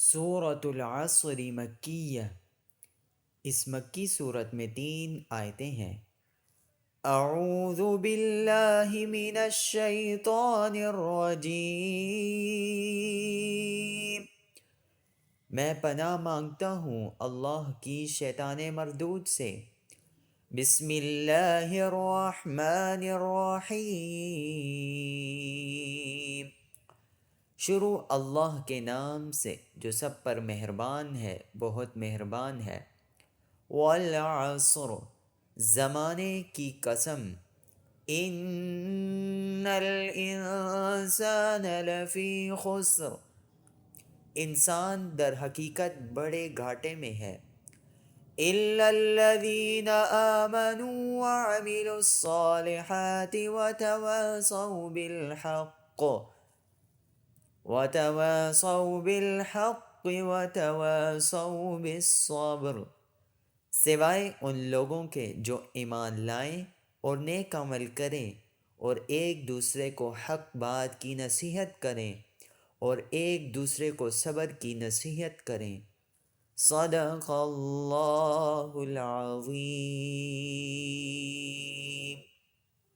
سورۃ العصر مکیہ، اس مکی صورت میں 3 آیتیں ہیں۔ اعوذ باللہ من الشیطان الرجیم، میں پناہ مانگتا ہوں اللہ کی شیطان مردود سے۔ بسم اللہ الرحمن الرحیم، شروع اللہ کے نام سے جو سب پر مہربان ہے، بہت مہربان ہے۔ والعصر، زمانے کی قسم۔ ان الانسان لفی خسر، انسان در حقیقت بڑے گھاٹے میں ہے۔ الا الذین آمنوا وعملوا الصالحات وتواصوا بالحق وتواصوا بالصبر، سوائے ان لوگوں کے جو ایمان لائیں اور نیک عمل کریں اور ایک دوسرے کو حق بات کی نصیحت کریں اور ایک دوسرے کو صبر کی نصیحت کریں۔ صدق اللہ العظیم۔